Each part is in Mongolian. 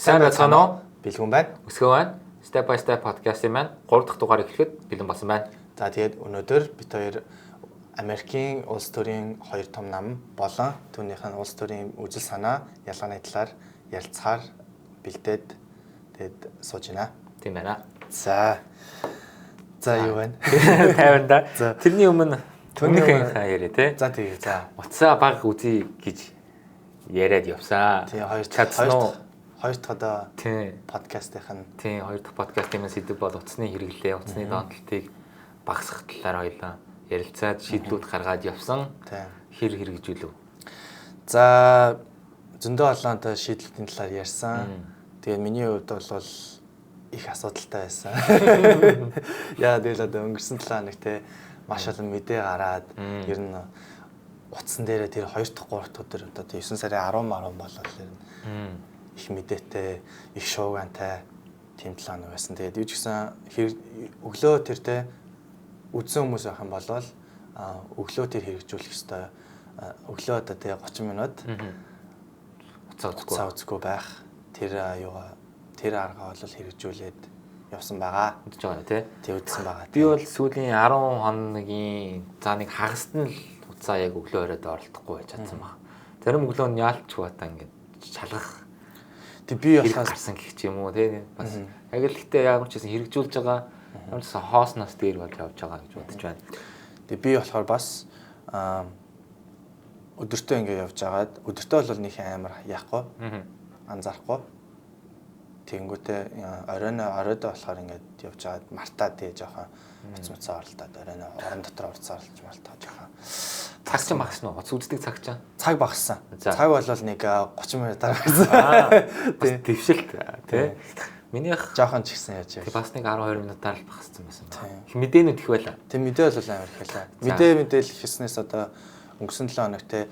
Сайн байцгаана уу? Бэлгүн байна. Өсгөө байна. Step by Step podcast-ийн маань 3 дахь дугаар эхлэхэд бэлэн болсон байна. За тэгээд өнөөдөр бид хоёр Америкийн улс төрийн хоёр том нам болон түүнийх нь улс төрийн үзэл санаа ялгааны талаар ярилцахаар бэлдээд тэгээд сууж байна. Тийм байна. За юу байна? Тайван да. Тэрний өмнө түүнийхээ яриа тий. За тэгээд за. Уцаа баг үзье гэж яриад явсан. Тийм хоёр дахь одоо подкастынх нь тийм хоёр дахь подкастын сэдв бол утасны хэрэглээ, утасны доотлолтыг багасгах талаар хоёлаа ярилцаад шийдлүүд гаргаад явсан. Тийм. Хэрэгжүүлв. За зөндөө олон шийдлүүдийн талаар ярьсан. Тэгээд миний хувьд бол их асуудалтай байсан. Яа тэгэл одоо өнгөрсөн 7 хоног те маш олон мэдээ гараад ер нь утсан дээрээ тэр 2 дахь 3 дахь өдөр одоо 9 сарын 10 болоод ер нь их мэдээтэй, их шуугантай тийм 7 хоног байсан. Тэгээд юу ч гэсэн өглөө тэр те үдсэн хүмүүс байх юм бол өглөө тэр хэрэгжүүлэх ёстой. Өглөө одоо те 30 минут уцаа үзэхгүй байх. Тэр аргаа бол хэрэгжүүлээд явсан байгаа. Үдэж байгаа тий. Тэг үдсэн байгаа. Би бол сүүлийн 10 хоногийн нэг хагаст нь л уцаа яг өглөө оройд оролдохгүй байж чадсан баг. Зарим өглөө нь яалтч хуваатаа ингээд чалгах. Тэг би болохоос гарсан гэх юм уу тий. Бас яг л гэхдээ ямар ч гэсэн хэрэгжүүлж байгаа ямар ч гэсэн хоосноос дээр бол явж байгаа гэж бодож байна. Тэг би болохоор бас өдөртөө ингээд явж агаад өдөртөө бол нэг амар яахгүй. Анзаарахгүй. Тэнгүүтээ оройд болохоор ингээд явж агаад мартаа тий жоохон уцмцаа оролдоод оройно орон дотор орцоо оролж мартаа жоохон. Цаг ч багасна уу? Үздэг цаг ч. Цаг багассан. Цаг бол нэг 30 минут дараагсан. Тий. Твшилт тий. Минийх жоохон ч ихсэн яаж яа. Бас нэг 12 минутаар л багассан байсан байна. Мэдээнүүд их байла. Тэг мэдээ бол амар их байлаа. Мэдээлэл хийснээс одоо өнгөрсөн 7 хоног те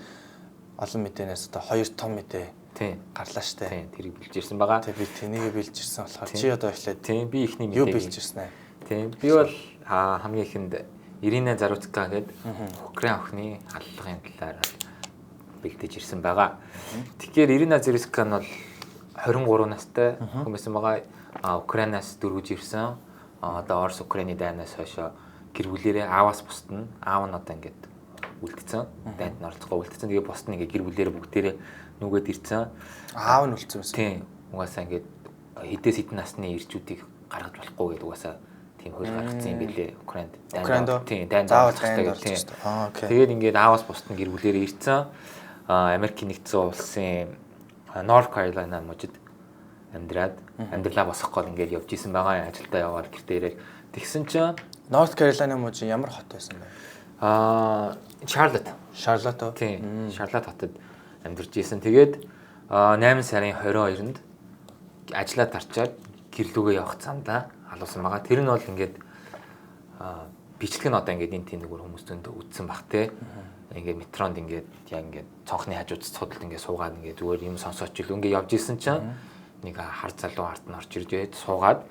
олон мэдээнээс одоо 2 том мэдээ гарлаа штэ. Тийм тэрийг бэлж ирсэн байгаа. Тэг би тэнийг бэлж ирсэн болохоор чи одоо эхлээд тийм би ихний мэдээ юу бэлж ирсэн ээ. Тийм би бол хамгийн ихэнд Ирина Заруцка гэдэг Украин охины халдлагын талаар бэлдэж ирсэн байгаа. Тэгэхээр Ирина Заруцка нь бол 23 настай хүн байсан байгаа. Украинаас дөрвөж ирсэн. Одоо Орос Украины дайнаас хойш гэр бүлэрээ ааваас бусд нь аав нь одоо ингээд үлдсэн. Дайнд нь оролцохгүй үлдсэн. Тэгээ бусд нь ингээд гэр бүлэрээ бүгдээрээ нүгэд ирсэн. Аав нь үлдсэн байсан. Тийм. Угаасаа ингээд хэдээс хэдэн насны ирчүүдийг гаргаж болохгүй гэдэг угаасаа тийм хөл гаргацсан юм билээ Украинд. Тийм, дайнд оролцохтой тийм. Тэгээд ингээд ааваас бусд нь гэр бүлэрээ ирсэн. Америкийн нэгдсэн улсын North Carolina мужид амьдралаа босгохоор ингээд явж исэн байгаа. Ажилдаа яваад гэртээ ирээд тэгсэн чинь North Carolina мужи ямар хот байсан бэ? Charlotte. Тийм. Charlotte хотод амьдарч исэн. Тэгээд 8 сарын 22-нд ажлаа тарчаад гэрлүүгээ явах замдаа халуусан байгаа. Тэр нь бол ингээд бичлэг нь одоо ингээд энэ тэнэгүүр хүмүүс зөндөө үдсэн бах те. Ингээд метронд ингээд яг ингээд цонхны хажууд цодолд ингээд суугаад ингээд зүгээр юм сонсооч ил ингээд явж исэн чинь нэг хар залуу ард нь орж ирээд суугаад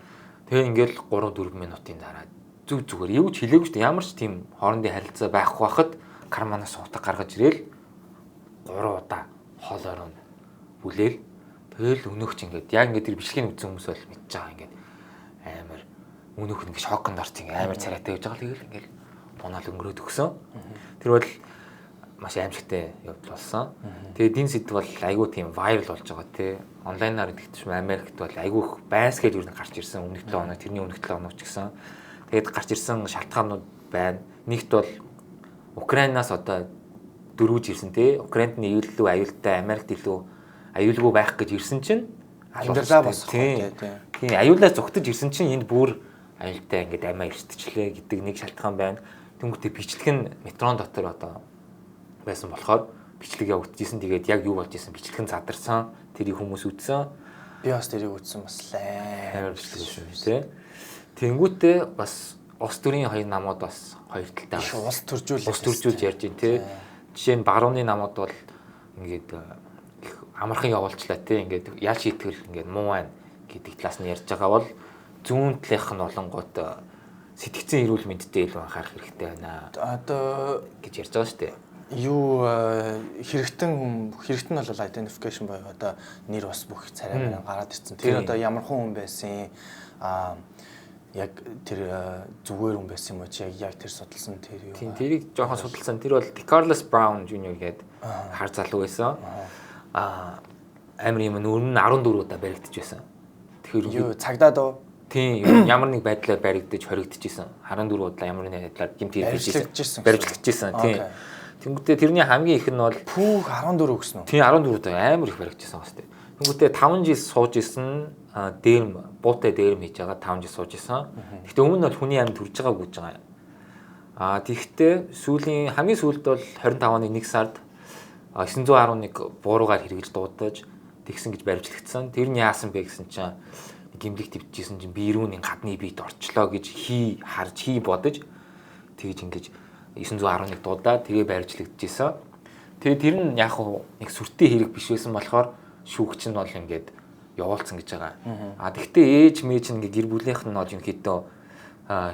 тэгээ ингээд 3-4 минутын дараа зүгээр юу ч хэлээгүй шүү дээ. Ямар ч тийм хоорондын харилцаа байхгүй байхад карманаас суудаг гаргаж ирээл 3 удаа хоолоор нь бүлээл тэгэл өнөөгч ингээд яг ингээд тэр бичлэгийн үзсэн хүмүүс бол мэдж байгаа ингээд амар өнөөх нэг шоконд орсон амар царайтай явж байгаа л тэгэл ингээд унаал өнгөрөөд өгсөн. Тэр бол маш аимшигтай явдал болсон. Тэгээд энэ сэдв бол айгүй тийм вайрал болж байгаа тий. Онлайнаар идэвхтэй Америкт бол айгүй байсгээд юу гарч ирсэн өмнөх 7 хоног тэрний өмнөх 7 хоног ч гэсэн. Тэгээд гарч ирсэн шалтгаанууд байна. Нэгт бол Украинаас одоо дөрвөж ирсэн тий. Украинд нь илүү аюултай, Америкт илүү аюулгүй байх гэж ирсэн чинь амьдралаа босгох тий. Тийм аюулаас зүгтэж ирсэн чинь энд бүр аюултай ингээд амиа ирсдчлээ гэдэг нэг шалтгаан байна. Тэнгүүтээ бичлэг нь метрон дотор одоо байсан болохоор бичлэг явагдчихсэн. Тэгээд яг юу болж исэн бичлэг нь задарсан. Тэрийг хүмүүс үзсэн. Би бас тэрийг үзсэн бас амар бичлэг шүү тий. Тэнгүүтээ бас улс төрийн хоёр намууд бас хоёр талтай улс төржүүлж ярьж байна тий. Жишээ нь барууны намууд бол ингээд их амархан явуулчлаа тий. Ингээд яаж шийтгэл ингээд муу байна гэдэг талаас нь ярьж байгаа бол зүүн талынх нь болонгууд сэтгцэн эрүүл мэндэд илүү анхаарах хэрэгтэй байна. Одоо гэж ярьж байгаа шүү дээ. юу хэрэгтэн бол identification боёо одоо нэр бас бүх царай баран гараад ирсэн. Тэр одоо ямар хүн байсан яг тэр зүгээр хүн байсан юм уу чи яг тэр судалсан тэр юу. Тийм тэрийг жоохон судалсан. Тэр бол Carlos Brown Jr. гэдэг хар залуу байсан. Амар юм нүүр нь 14 удаа баригдаж байсан. Тэгэхээр юу цагдаа дөө. Тийм ямар нэг байдлаар баригдаж хоригдчихсэн. 14 удаа ямар нэг байдлаар гэмт хэрэгжижсэн. Баригдчихсэн. Тийм. Тэнгүүтээ тэрний хамгийн их нь бол пүүх 14 гэсэн үү? Тийм 14 удаа амар их баригдчихсан бас тийм. Тэнгүүтээ 5 жил сууж исэн дээрм буутай дээрм хийж байгаа 5 жил сууж исэн. Гэхдээ өмнө нь бол хүний амьд төрж байгааг гэж байгаа. Тэгэхдээ сүүлийн хамгийн сүүлд бол 25 оны 1 сард 911 бууруугаар хэрэгж дуудаж тэгсэн гэж баримтлагдсан. Тэр нь яасан бэ гэсэн чинь гимлэг твжижсэн чинь биерүүний гадны биед орчлоо гэж харж бодож тэгж ингэж 911 дуудаад тэгээ баримтлагдчихсан. Тэгээ тэр нь яг нэг сүртэй хэрэг биш байсан болохоор шүүгч нь бол ингээд явуулсан гэж байгаа. Тэгвэл ээж мэж ингээ гэр бүлийнх нь бол ерөнхийдөө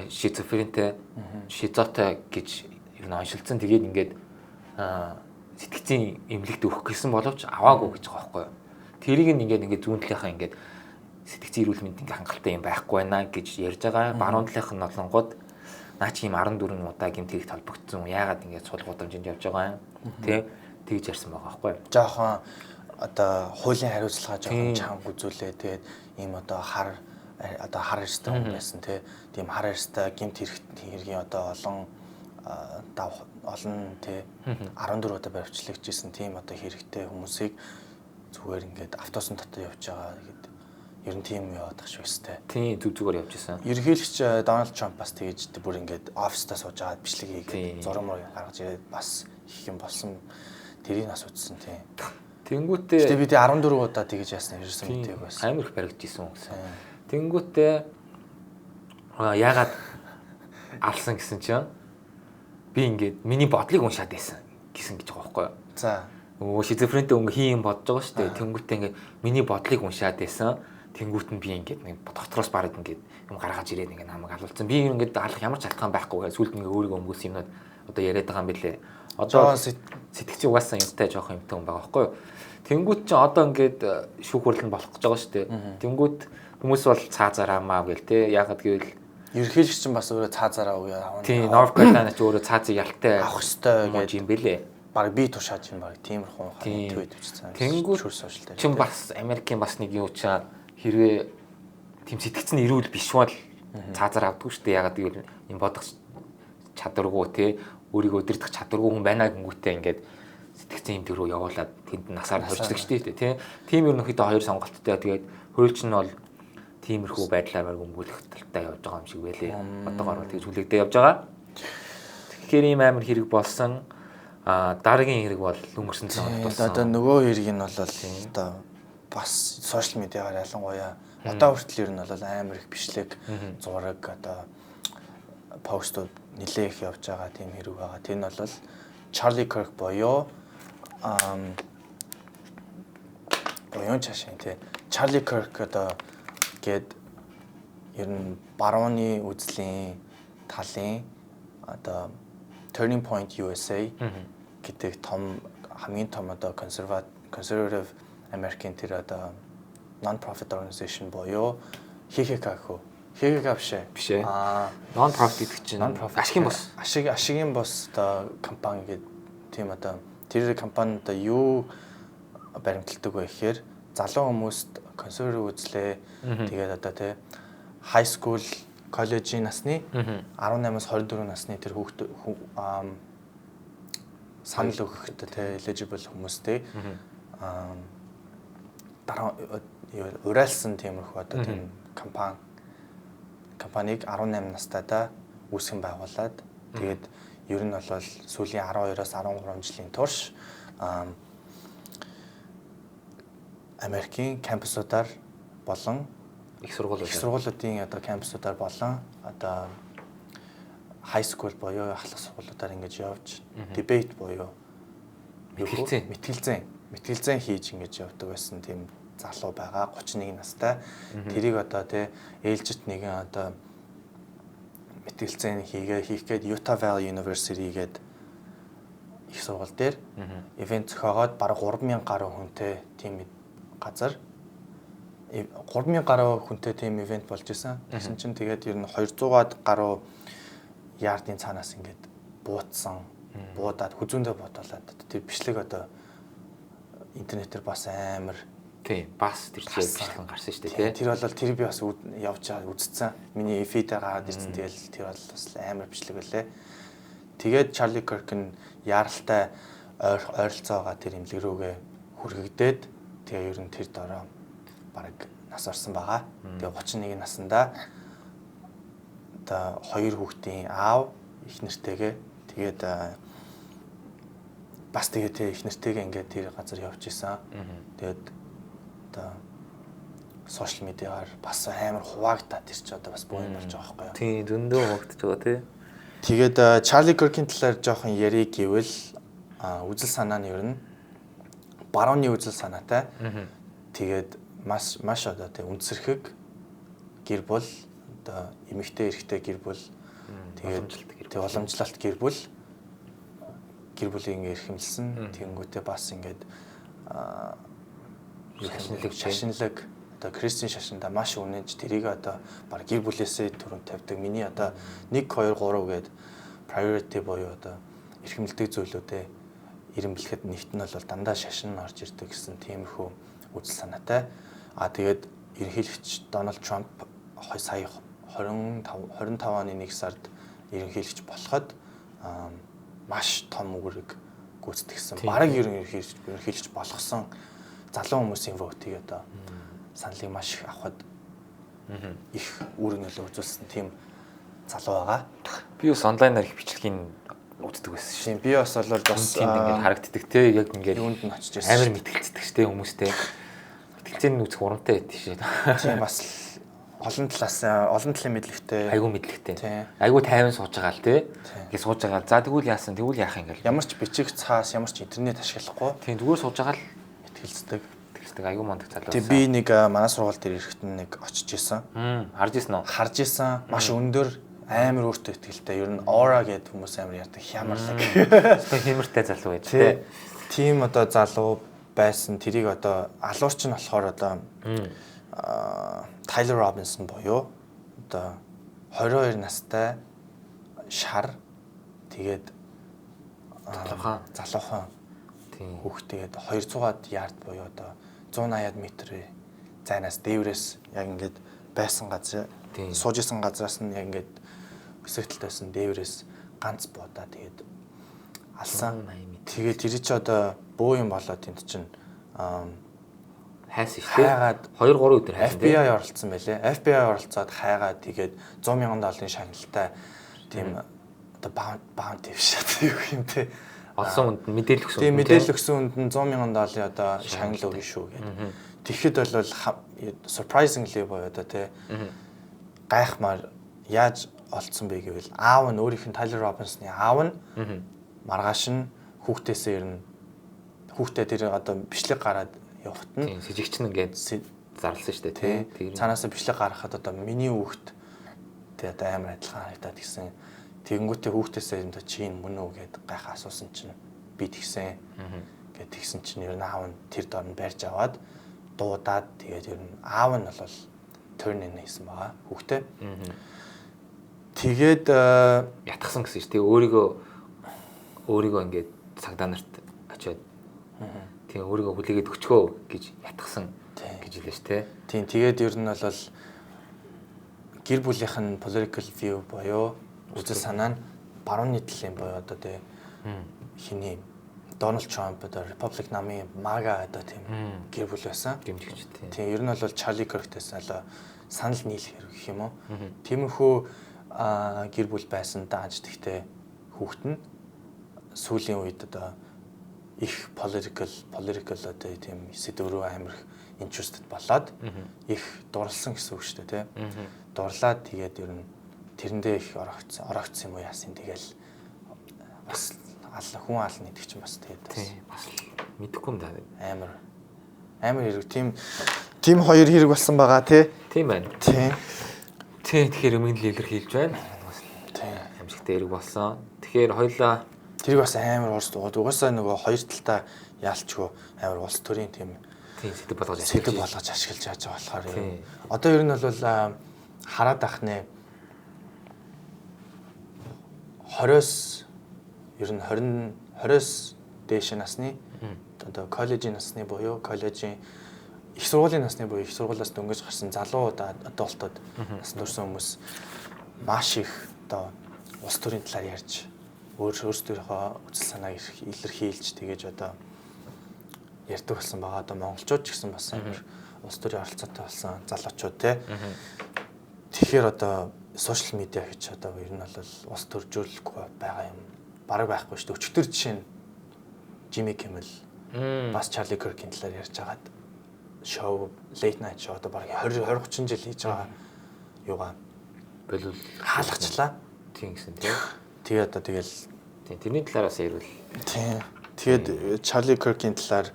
шизофрентэй шизотой гэж ер нь оншилсан. Тэгээд ингээд сэтгцийн эмнэлэгт өгөх гэсэн боловч аваагүй гэж байгаа байхгүй юу. Тэрийг ингээд зүүн талынхаа ингээд сэтгцийн эрүүл мэндийн хангалттай юм байхгүй байна гэж ярьж байгаа. Баруун талынх нь олонгод наа чи юм 14 удаа гэмт хэрэгт холбогдсон. Яагаад ингээд сул гудамжинд явж байгаа юм. Тэгж ярьсан байгаа байхгүй юу. Жохон одоо хуулийн хариуцлага жоохон чанга үзүүлээ. Тэгээд ийм одоо хар эрстэй хүн байсан тийм хар эрстэй гэмт хэргийн одоо олон 14 удаа баривчлагдчихсэн тийм одоо хэрэгтэй хүмүүсийг зүгээр ингээд автобусын дотор явж байгаа гэдэг ер нь тийм яваад тах шүү дээ. Тийм зүгээр явж исэн. Ерөнхийлөгч Дональд Трамп бас тэгэж бүр ингээд оффистаа сууж байгаа бичлэг хийгээд зураг мөр гаргаж ирээд бас их юм болсон. Тэрийг нас үзсэн тийм. Тэнгүүтээ би 14 удаа тэгэж яасан ерөөсөн мэдээг байсан. Амар их баригдаж исэн гэсэн. Тэнгүүтээ яагаад алсан гэсэн чинь би ингээд миний бодлыг уншаад байсан гэсэн гэж байгаа байхгүй юу. За. Шизофрентэй өнгө хийм бодож байгаа шүү дээ. Тэнгүүтээ ингээд миний бодлыг уншаад байсан. Тэнгүүт нь би ингээд нэг дотроос бараг ингээд юм гаргаж ирээд ингээд намайг алуулсан. Би ингээд алах ямар ч шалтгаан байхгүй. Сүүлд ингээд өөрийгөө өмгөөс юмнууд одоо яриад байгаа юм билээ. Одоо сэтгцийн угаасан юмтай жоох юмтай юм байгаа байхгүй юу. Тэнгүүт чинь одоо ингээд шүүх хурланд болох гэж байгаа шүү дээ. Тэнгүүт хүмүүс бол цаазаараа маа гэл те. Яагаад гэвэл ерөнхийлөгч чинь бас өөрөө цаазаараа уу яваа. Тийм North Carolina ч өөрөө цаазыг ялтай авах ёстой гэж юм бэлээ. Баг би тушааж юм баг тиймэрхүү хавьд төвчсөн. Тэнгүүт чинь бас Америкийн бас нэг юу чаа хэрвээ тийм сэтгцэн ирүүл биш бол цаазаар авдаггүй шүү дээ. Ягаад гэвэл юм бодох чадваргүй те өөрийгөө өдөрдох чадваргүй хүн байна гэнгүүтээ ингээд сэтгцэн юм төрөө явуулаад тэнд насаар хорчдаг шүү дээ. Тийм ер нь хэд хоёр сонголттой. Тэгээд хуульч нь бол тиймэрхүү байдлаар өмгөөлөх талтай явж байгаа юм шиг байлээ. Одоогоор бол тэгж хүлэгдээ явж байгаа. Тэгэхээр ийм амар хэрэг болсон. Дараагийн хэрэг бол өнгөрсөн цагт болсон. Одоо нөгөө хэрэг нь бол одоо бас сошиал медиагаар ялангуяа одоо хүртэл ер нь бол амар их бичлэг зураг одоо постууд нэлээх явж байгаа тийм хэрэг байгаа. Тэр нь бол Charlie Kirk боёо чашаа тий. Charlie Kirk одоо гээд ер нь барууны үзлийн талын одоо Turning Point USA гэдэг хамгийн том одоо conservative American тэр одоо non-profit organization боёо HKK биш ээ. Non-profit гэдэг чинь ашигын бос одоо компани гэдэг тийм одоо тэр компани одоо юу баримталдаг вэ гэхээр залуу хүмүүст консерватив үзлээ. Тэгээд одоо тий high school, коллежийн насны 18-аас 24 насны тэр хүүхд санал өгөхөд тий eligible хүмүүстэй дараа урайлсан тиймэрхүү одоо тийм компанийг 18 настайдаа үүсгэн байгуулад тэгээд ер нь бол сүүлийн 12-аас 13 жилийн турш Америкийн кампусуудаар болон их сургуулиудын одоо кампусуудаар болон одоо high school боёо ахлах сургуулиудаар ингэж явж debate боёо мэтгэлзэн хийж ингэж явдаг байсан тийм залуу байгаа 31 настай. Тэрийг одоо тий ээлжит нэгэн одоо мэтгэлзэн хийх гээд Utah Valley University гээд их сургууль дээр ивент зохиогоод бараг 3000 гаруй хүнтэй тийм газар 3000 гаруй хүнтэй тийм ивент болж исэн. Тэгсэн чинь тэгээд ер нь 200-аад гаруй яардын цаанаас ингээд буудсан. Буудаад хүзүүндээ бодолоод тэр бичлэг одоо интернетээр бас амар тийм бас тэр чинь бичлэг гарсан шүү дээ тий. Тэр бол тэр би бас явж байгаа үзсэн. Миний фидээр гараад ирсэн. Тэгэл тэр бол бас амар бичлэг байлээ. Тэгээд Charlie Kirk нь яаралтай ойролцоогоо тэр имлэг рүүгээ хүргэгдээд тэгээ ер нь тэр дороо бараг нас орсон байгаа. Тэгээ 31 наснда одоо 2 хүүхдийн аав их нэртэйгээ тэгээд бас тэгээд их нэртэйгээ ингээд тэр газар явж исэн. Тэгээд одоо сошиал медиагаар бас амар хуваагдаад тэр чи одоо бас боо юм болж байгаа байхгүй юу? Тийм зөндөө хуваагдаж байгаа тий. Тэгээд Charlie Kirk-ийн талаар жоохон ярих гэвэл үзэл санаа нь ер нь барууны үзэл санаатай. Тэгээд маш одоо тий үндсэрхэг гэр бүл одоо эмэгтэй эрэгтэй гэр бүл тэгээд уламжлалт гэр бүл гэр бүлийг эрхэмлсэн. Тэгэнгүүтээ бас ингээд шашинлаг одоо Кристийн шашинда маш үнэнч тэрийг одоо баг гэр бүлээсээ түрүүнд тавьдаг. Миний одоо 1 2 3 гээд priority буюу одоо эрхэмлдэг зүйлүүдээ ирэмблэхэд нэгт нь бол дандаа шашин орж ирдэг гэсэн тиймэрхүү үзэл санаатай. Тэгээд ерөнхийлөгч Дональд Трамп сая 25 оны 1 сард ерөнхийлөгч болоход маш том үүрэг гүйцэтгэсэн. Бараг ерөнхийлөгч болгосон залуу хүмүүсийн вотыг одоо саналыг маш их авахд их үүрэг нөлөө үзүүлсэн тийм залуу байгаа. Би бас онлайнаар их бичлэгийг үздэг байсан шүү. Би бас бол бас тийм ингээд харагддаг те яг ингээд юунд нь очиж байсан. амар мэтгэлцдэг штэ хүмүүстэй. Мэтгэлцэн нь үзэх урамтай байт шээ. Тийм бас олон талын мэдлэгтэй. Айгуу мэдлэгтэй. Айгуу тайван сууж байгаа л те. Ингээд сууж байгаа. За тэгвэл яасан? Тэгвэл яах юм гээл. Ямар ч бичих цаас, ямар ч интернет ашиглахгүй. Тийм зүгээр сууж байгаа л мэтгэлцдэг. Айгуу мондөг залуу. Тэгээ би нэг манай сургууль дээр ирэхэд нэг очиж исэн. Харж исэн үү? Харж исэн. Маш өндөр амар өөртөө ихтэй. Ер нь aura гэдэг хүмүүс амар ярьдаг. Хямарлаг. Хэмэртэй залуу байж тээ. Тийм одоо залуу байсан. Тэрийг одоо алуурч нь болохоор одоо Tyler Robinson буюу одоо 22 настай шар тэгээд залуухан хүүхдтэйгээд 200-аад ярд буюу одоо 180-аад метрийн зайнаас дээврээс яг ингээд байсан газар сууж исэн газраас нь яг ингээд өсөлтөлтэйсэн дээврээс ганц буудаа тэгээд алсан. Тэгээд тэр чи одоо бөө юм болоод тэнд чинь хайсан шүү дээ. 2 3 өдөр хайсан. FBI оролцсон байлээ. FBI оролцоод хайгаад тэгээд $100,000 шагналтай тийм одоо bounty биш юм те. Олсон үнд мэдээлэл өгсөн. Тийм мэдээлэл өгсөн үнд нь $100,000 одоо шагнал өгнө шүү гэдэг. Тэгэхэд бол surprisingly боёо одоо те гайхмаар яаж олцсон бэ гэвэл аав нь өөрийнх нь Tyler Robinson-ы аав нь маргааш нь хүүхдээсээ ер нь хүүхдээ тэр одоо бичлэг гараад явахт нь сэжигч нь ингээд зарласан шүү дээ тий. Цаанаасаа бичлэг гаргахад одоо миний хүүхд тэгээ одоо амар адилхан харагдаад гисэн. Тэгэнгүүтээ хүүхдээсээ энэ чи энэ мөн үү гэд гайхаа асуусан чинь би тэгсэн. Гэт тэгсэн чинь ер нь аав нь тэр дор нь барьж аваад дуудаад тэгээд ер нь аав нь бол turn in хийсэн байгаа хүүхдээ. Тэгээд ятгсан гэсэн шүү дээ. Өөрийгөө ингээд цагдаа нарт очиод тийм өөрийгөө хүлээгээд өчгөө гэж ятгсан гэж хэлээ шүү дээ. Тийм тэгээд ер нь бол гэр бүлийнх нь political view боёо үзэл санаа нь барууны талын боёо одоо тийм хиний Дональд Трамп одоо Republic намын MAGA одоо тийм гэр бүл байсан. Дэмжигчтэй. Тийм ер нь бол Charlie Kirk-тэйс санал нийлэх гэх юм уу. Тиймэрхүү гэр бүл байсан дааж тэгтээ хүүхэд нь сүүлийн үед одоо их political одоо тийм сэдврүү амирх interested болоод их дурлсан гэсэн үг шүү дээ тий. Дурлаад тэгээд ер нь тэрэндээ их орогцсон юм уу яасан тэгэл бас хүн ална гэдэг чинь бас тэгээд бас мэдэхгүй юм даа. Амар хэрэг тийм хоёр хэрэг болсон байгаа тий. Тийм байна. Тий. Тэгэхээр өмнө л илэрхийлж байна. Амжилттай хэрэг болсон. Тэгэхээр хоёулаа тэрийг бас амар улс угаасаа нөгөө хоёр талтай яалчгүй амар улс төрийн тийм сэдв болгож ашиглаж яаж байгаа болохоор одоо ер нь бол хараад ахны 20-с ер нь 20-с дээш насны одоо коллежийн насны буюу коллежийн их сургуулийн насны буюу их сургуулиас дөнгөж гарсан залуу адуултууд нас төрсэн хүмүүс маш их одоо улс төрийн талаар ярьж өөрсдийнхөө үзэл санааг илэрхийлж тэгэж одоо ярьдаг болсон байгаа. Одоо монголчууд ч гэсэн бас улс төрийн оролцоотой болсон залуучууд те. Тэгэхээр одоо сошиал медиа гэж одоо ер нь бол улс төржүүлэхгүй байгаа юм бараг байхгүй шүү дээ. Өчигдөр жишээ нь Jimmy Kimmel бас Charlie Kirk-ийн талаар ярьж байгаад шоу late night show одоо бараг 20-30 жил хийж байгаа юугаа болов хаалгачлаа. Тийм гэсэн тийм. Тэгээ одоо тэгэл тэрний талаар бас ярил. Тийм. Тэгээд Charlie Kirk-ийн талаар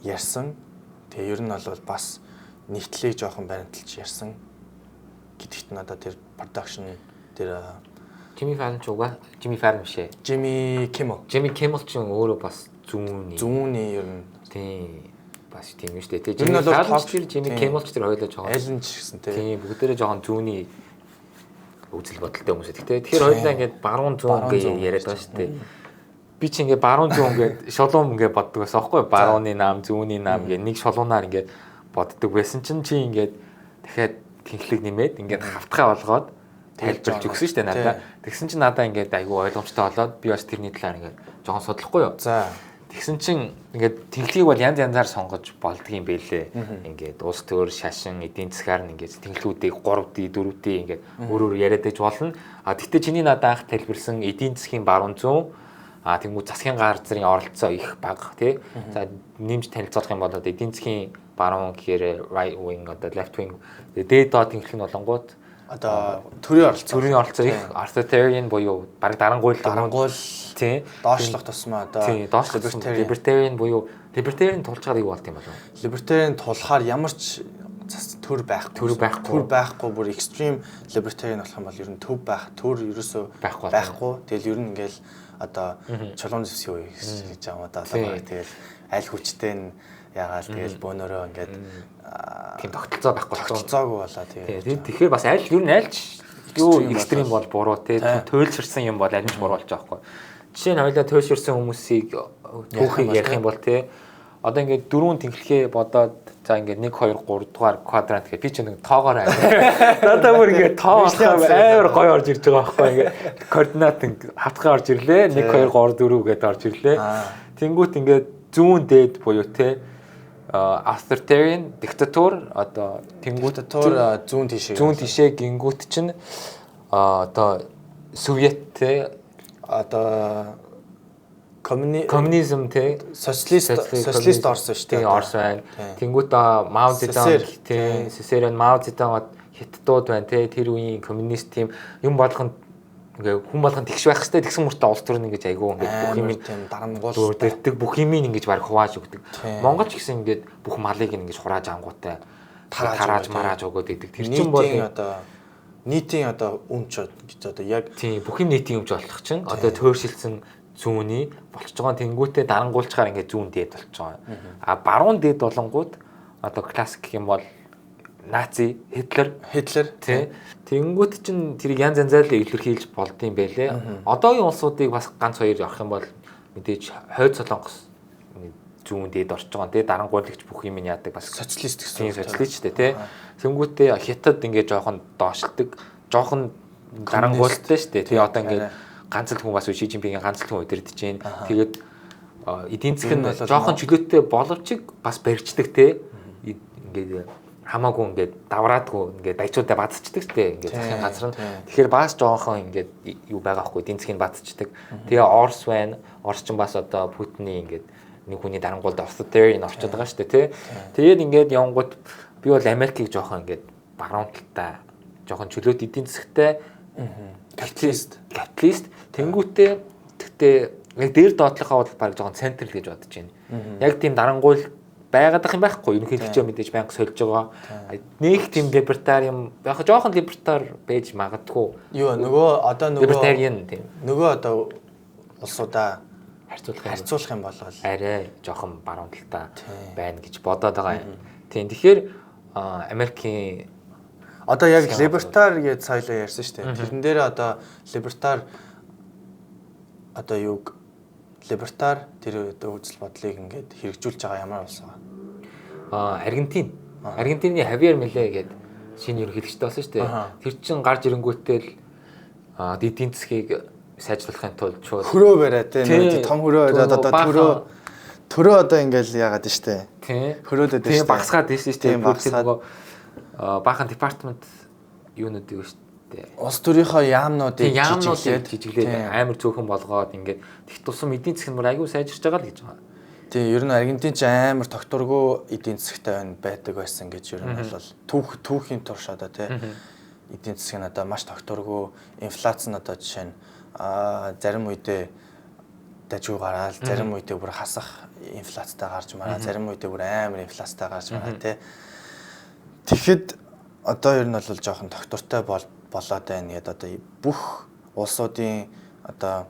ярьсан. Тэгээ ер нь бол бас нийтлийг жоохон баримталж ярьсан. Гэдэгт надад тэр production тэр Jimmy Fallon ч угаа Jimmy Fallon биш ээ. Jimmy Kimmel ч өөрөө бас зүүнний ер нь тийм бас тийм шүү дээ. Jimmy Fallon ч Jimmy Kimmel ч тэр хоёулаа жоохон аль нь ч гэсэн тийм бүгдээрээ жоохон зүүнний үзэл бодолтой хүмүүс. Тэгэхээр хоёулаа ингээд баруун зүүн гэж яриад байгаа шүү дээ. Би ч ингээд баруун зүүн ингээд шулуун ингээд боддог байсан аахгүй юу? Барууны наам, зүүнний наам ингээд нэг шулуунаар ингээд боддог байсан чинь чи ингээд дахиад тэнхлэг нэмээд ингээд хавтгай болгоод тайлбарлаж өгсөн шүү дээ надад. Тэгсэн чинь надад ингээд айгүй ойлгомжтой болоод би бас тэрний талаар ингээд жоохон судлахгүй юу. За. Тэгсэн чинь ингээд тэнхлэгийг бол янз янзаар сонгож болдго юм байлээ. Ингээд улс төр, шашин, эдийн засгаар нь ингээд тэнхлүүдийг 3D, 4D ингээд өөр яриад байж болно. А тэгтээ чиний надад анх тайлбарсан эдийн засгийн баруун зүүн тэгмүү засгийн газрын оролцоо их бага тий. За нэмж танилцуулах юм бол эдийн засгийн баруун гэхээр right wing одоо left wing дээд доод тэнхлэх нь болонгууд одоо төрийн оролцоо их authoritarian буюу баг дарангуйл тий доошлох тусмаа одоо libertarian буюу libertarian тулчгаар юу болт юм болов? Libertarian тулахаар ямар ч төр байхгүй бүр extreme libertarian болох юм бол ер нь төр ерөөсөө байхгүй. Тэгэл ер нь ингээл одоо чулуун зэвсэг юу гэж байгаа одоо тэгэл аль хүчтэй нь ягаал тэгэл бөөнөрөө ингээд тийм тогтолцоо тогтолцоогүй болоо тэгээд тэгэхээр бас аль ер нь альч юу экстрим бол буруу те туйлширсан юм бол аль нь буруу болж байгаа хгүй. Жишээ нь хоёлаа туйлширсан хүмүүсийг түүхийг ярих юм бол те одоо ингээд дөрвөн тэнхлэхээ бодоод за ингээд 1 2 3 дугаар квадрант гэх би ч нэг тоогоор надад бүр ингээд тоо амар гоё орж ирж байгаа байхгүй ингээд координат хавтгай орж ирлээ 1 2 3 4 гэдээ орж ирлээ тэнгуут ингээд зүүн дээд буюу те authoritarian диктатур одоо тэнгуут зүүн тишээ гингүүт чинь одоо Совет те одоо коммунизм те социалист орсон шүү дээ. Орс байна. Тэнгүүт Мао Цзэдун те Цэцэрээн Мао Цзэдун хятадууд байна те тэр үеийн коммунист тийм юм болгонд ингээ хүн болгонд тэгш байх хэвээр тэгсэн мөртөө улс төрн ингэж айгүй ингээ бүх юм дарамгуул дэрдэг бүх юм ингэж баг хувааж өгдөг. Монгол ч гэсэн ингээд бүх малыг ингэж хурааж ангуутай тарааж марааж өгöd идэг. Тэр чинь бол одоо нийтийн одоо өмч гэж одоо яг тийм бүх юм нийтийн өмч болох чинь одоо төөршилсэн зүүнний болчихж байгаа тэнгүүтээ дарангуулчаар ингээд зүүн дээд болчихж байгаа. А баруун дээд болонгууд одоо классик юм бол Наци, Хитлер тий. Тэнгүүт чинь тэрийг янз янзаар л илэрхийлж болдсон байлээ. Одоогийн улсуудыг бас ганц хоёр явах юм бол мэдээж хойд солонгос зүүн дээд орж байгаа тий. Дарангуулагч бүх юм яадаг бас социалист гэсэн. Социалист тий. Тэнгүүтээ хятад ингээд жоохон доошлдог, жоохон дарангуултай шүү дээ. Тий одоо ингээд ганцлал хүн бас Ши Жинпингийн ганцлал хүн удирдах чинь тэгээд эдийн засгийн жоохон чөлөөтэй боловч бас барьцдаг те ингээд хамаагүй ингээд давраадгүй ингээд дайчуудаа бадцдаг те ингээд засгийн газар нь тэгэхээр бас жоохон ингээд юу байгаа хгүй эдийн засгийн бадцдаг тэгээ Орс байна Орс ч бас одоо Путиний ингээд нэг хүний дарангуулд authoritarian орчод байгаа шүү дээ те тэгээд ингээд явгууд би бол Америкийг жоохон ингээд баруун талтай жоохон чөлөөт эдийн засгтай капиталист тэнгүүтээ тэгтээ яг дээр доотлохоо бол баг жоохон центр гэж бодож байна. Яг тийм дарангуйл байгаад ах юм байхгүй. Ерөнхийлөгчөө мэдээж байнга сольж байгаа. Нэг тийм либертариан яг жоохон либертар байж магадгүй. Юу нөгөө либертариан тийм. Нөгөө одоо улсуудаа харьцуулах юм бол арай жоохон баруун талтай байна гэж бодоод байгаа юм. Тийм. Тэгэхээр Америкийн одоо яг либертар гэж соёлоо ярьсан шүү дээ. Тэрэн дээр одоо либертар одоо юг либертар тэр үзэл бодлыг ингээд хэрэгжүүлж байгаа ямар улс байгаа? Аргентин. Аргентины Хавьер Милей гэдэг шинэ ерөнхийлөгчтэй болсон шүү дээ. Тэр чин гарч ирэнгүүтээ л эдийн засгийг сайжруулахын тулд шууд хөрөө бариад тийм том хөрөө одоо төрөө одоо ингээл яагаад нь штэ. Тийм. Хөрөөлөд тийм багсгаад ийш штэ. Тэр нөгөө баахан департамент юунууд юу штэ. Улс төрийнхөө яамнуудыг жижиглээд амар цөөхөн болгоод ингээд тэгт тусам эдийн засаг нь аягүй сайжирч байгаа л гэж байгаа. Тийм ер нь Аргентин ч амар тогтворгүй эдийн засагтай байдаг байсан гэж ер нь бол түүхийн турш одоо тийм эдийн засаг нь одоо маш тогтворгүй инфляц нь одоо жишээ нь зарим үедээ дажгүй гараад зарим үедээ бүр хасах инфляцтай гарч мараа зарим үедээ бүр амар инфляцтай гарч мараа тийм тэгэхэд одоо ер нь бол жоохон тогтвортой болоод байна гэдэг одоо бүх улсуудын одоо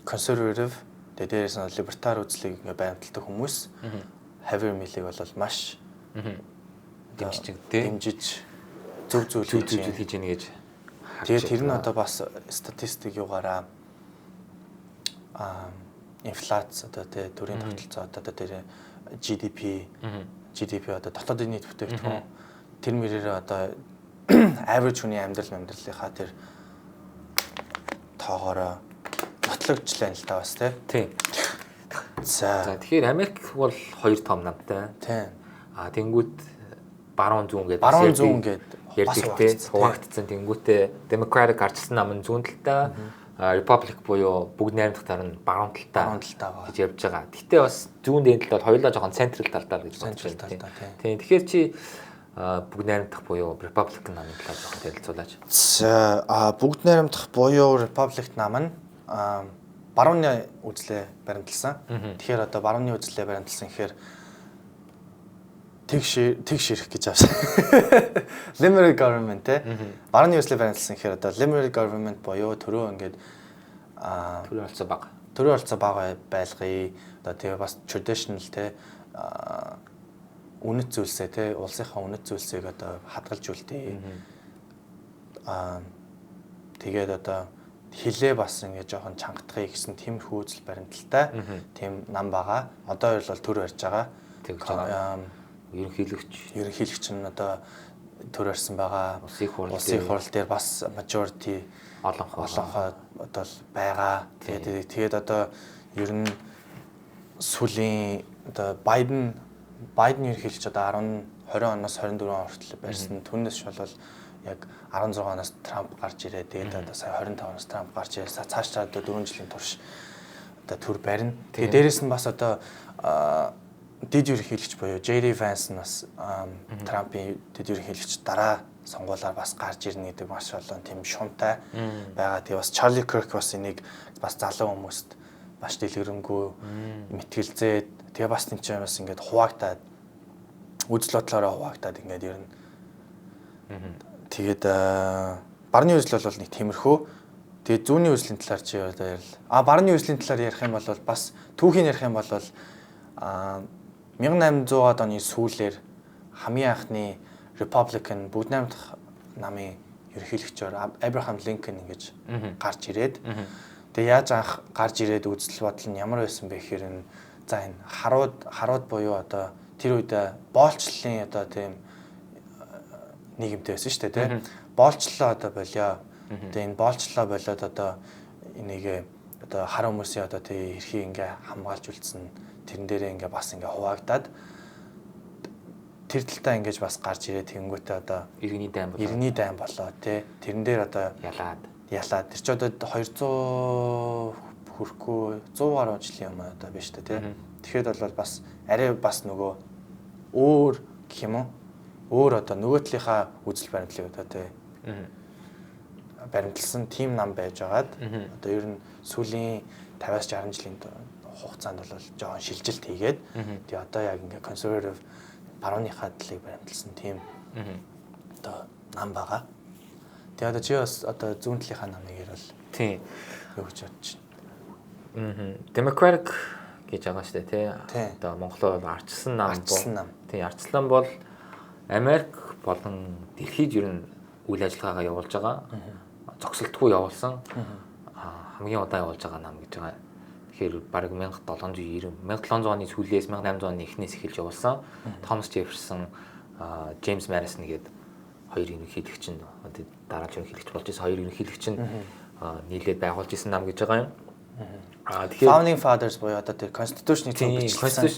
консерватив дээрээс нь либертар үзлийг ингээ баримталдаг хүмүүс Хавьер Милейг бол маш дэмжиж зөв зүйл хийж ийнэ гэж. Тэгээд тэр нь одоо бас статистик югаараа инфляц одоо тий төрийн тогтолцоо одоо тэр GDP одоо дотоодын нийт бүтээгдэхүүн тэр мөрөөр одоо average хүний амьдралынхаа тэр тоогоороо нотлогдчихлаа л та бас тий. За тэгэхээр Америк бол хоёр том намтай. Тий. Тэнгүүт баруун зүүн гэдэг ярьдагтэй хуваагдсан тэнгүүтээ Democratic гарчсан нам нь зүүн талтай Republic буюу бүгд найрамдах тал нь баруун талтай гэж явж байгаа. Гэтэ бас зүүн дээд талд хоёулаа жоохон централ талдаа гэж бодож байна. Тийм. Тэгэхээр чи бүгд найрамдах буюу Republican намын талаар жоохон ярилцуулаач. За бүгд найрамдах буюу Republic нам нь барууны үзлээ баримталсан. Тэгэхээр одоо барууны үзлээ баримталсан гэхээр тэг ширх гэж авсан. Liberal government те. Барууны үзлээ баримталсан гэхээр одоо liberal government буюу төрөө ингээд төрөө олцоо бага байлгая. Одоо тэгээ бас traditional те үнэт зүйлсээ те улсынхаа үнэт зүйлсийг одоо хадгалж үлдээ. Тэгээд одоо хилээ бас ингээд жоохон чангатгая гэсэн тиймэрхүү үзэл баримталтай тийм нам байгаа. Одоо бол төр барьж байгаа. Ерөнхийлөгч нь одоо төр барьсан байгаа. Улсын хурал дээр бас majority олонхоо одоо байгаа. Тэгээд одоо ер нь сүүлийн одоо Байден ерөнхийлөгч одоо 20 оноос 24 он хүртэл барьсан. Түүнээс бол яг 16 оноос Трамп гарч ирээ. Тэгээд одоо сая 25 оноос Трамп гарч ирээ. Цаашдаа одоо 4 жилийн турш одоо төр барина. Тэгээд дээрэс нь бас одоо дэд ерөнхийлөгч буюу JD Vance нь бас Трампын дэд ерөнхийлөгч дараа сонгуулиар бас гарч ирнэ гэдэг маш олон тийм шуумтай байгаа. Тэгээд бас Charlie Kirk бас энийг бас залуу хүмүүст маш дэлгэрэнгүй мэтгэлзээд тэгээ бас тийм ч бас ингээд хуваагдаад үзэл бодлороо хуваагдаад ингээд ер нь тэгээд барны үзэл бол нэг тиймэрхүү. Тэгээд зүүнний үзлийн талаар чи одоо ярил. Барны үзлийн талаар ярих юм бол бас түүхийн ярих юм бол 1800-аад оны сүүлээр хамгийн анхны Republican бүгд найрамдах намын ерөнхийлөгчөөр Abraham Lincoln ингэж гарч ирээд тэгээ яаж анх гарч ирээд үзэл бодол нь ямар байсан бэ гэхээр энэ харууд буюу одоо тэр үед боолчлолын одоо тийм нийгэмтэй байсан шүү дээ тийм боолчлоо одоо болио. Тэгээ энэ боолчлоо болоод одоо энийг одоо хар хүмүүсийн одоо тий эрхийг ингээ хамгаалж үлдсэн тэрэн дээрээ ингээ бас ингээ хуваагдаад тэр талтаа ингэж бас гарч ирээ тэгэнгүүтээ одоо иргэний дайн болоо тий тэрэн дээр одоо ялаад тэр ч одоо 200 хүрэхгүй 100 гаруй жилийн өмнө одоо биш үү тий тэгэхэд бол бас арай бас нөгөө өөр гэх юм уу өөр одоо нөгөө талынхаа үзэл баримтлалыг одоо тий баримтлсан тим нам байж байгаад одоо ер нь сүүлийн 50-60 жилийн хугацаанд бол жоохон шилжилт хийгээд тэгээ одоо яг ингээ conservative барууныхаа талыг баримталсан тийм одоо нам байгаа. Тэгээ одоо чи бас одоо зүүн талынхаа намыг ярил. Тийм. Юу гэж бодож байна? Democratic гэж байгаа шүү дээ тий. Одоо Монголоор ардчилсан нам бол. Тийм, ардчилсан бол Америк болон дэлхийд ер нь үйл ажиллагаагаа явуулж байгаа. Зогсолтгүй явуулсан. Хамгийн удаан явуулж байгаа нам гэж байгаа. Тэгэхээр бараг 1700 оны сүүлээс 1800 оны эхнээс эхэлж явуулсан. Thomas Jefferson, James Madison гээд хоёр ерөнхийлөгч нь дараагийн ерөнхийлөгч болж исэн хоёр ерөнхийлөгч нь нийлээд байгуулж исэн нам гэж байгаа юм. Тэгэхээр Founding Fathers буюу одоо тэр Constitution-ийг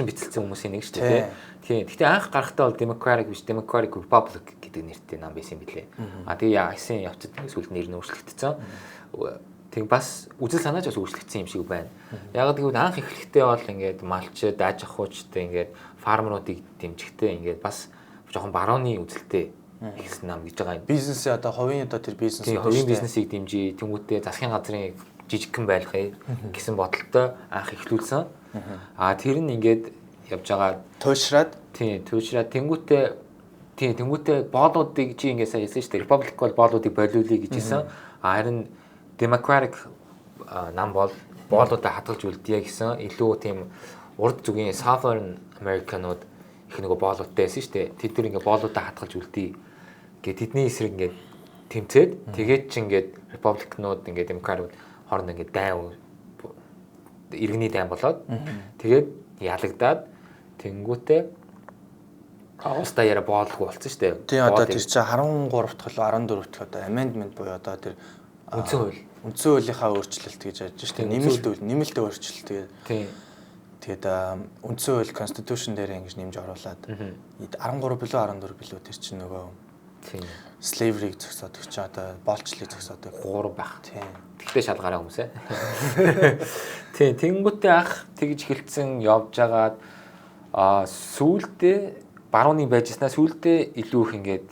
бичсэн хүмүүсийн нэг шүү дээ. Тийм. Гэхдээ анх гарахтаа бол Democratic биш, Democratic Republic гэдэг нэртэй нам байсан юм билээ. Тэгээ яасан явцад сүүлд нэр нь өөрчлөгдсөн. Тэг бас үзэл санаач бас өөрчлөгдсөн юм шиг байна. Яг гэвэл анх эхлэхдээ бол ингээд малчид, аж ахуйчтай ингээд фармеруудыг дэмжихтэй ингээд бас жоохон барууны үзэлтэй ихсэн нам гэж байгаа юм. Бизнесээ одоо хувийн одоо тэр бизнес хувийн бизнесийг дэмжиж, тэмүүтээ засгийн газрын жижигхэн байлгахыг гэсэн бодолтой анх эхлүүлсэн. Тэр нь ингээд явж байгаа туушраад тэнгүүтээ боолуудыг чи ингээд сайн хэлсэн шүү дээ. Republic бол боолуудыг болиулъя гэж хэлсэн. Харин Democratic нам бол боолуудаа хадгалж үлдээ гэсэн илүү тийм урд зүгийн Southern Americanууд их нэг боолуудтай байсан шүү дээ. Тэд нар ингээд боолуудаа хадгалж үлдээ гэ тэдний эсрэг ингээд тэмцээд тэгээд чи ингээд Republicanууд ингээд Democratic хооронд ингээд дайн иргэний дайн болоод тэгээд ялагдаад тэнгүүтээ улс даяараа боолгүй болсон шүү дээ. Тийм одоо тэр чинь 13 дахь 14 дахь одоо amendment буюу одоо тэр үндсэн хуулийнхаа өөрчлөлт гэж яаж шүү дээ. Нэмэлт өөрчлөлт тэгээд үндсэн хууль constitution дээр ингэж нэмж оруулаад 13 билүү 14 билүү тэр чинь нөгөө slavery-г зогсоодог чи одоо боолчлыг зогсоодог 3 байх. Тийм. Тэгтээ шалгаараа хүмүүсээ. Тийм, тэнгүүтээ ах тэгж эхэлсэн явж агаад сүүлдээ барууны байжснаа сүүлдээ илүү их ингээд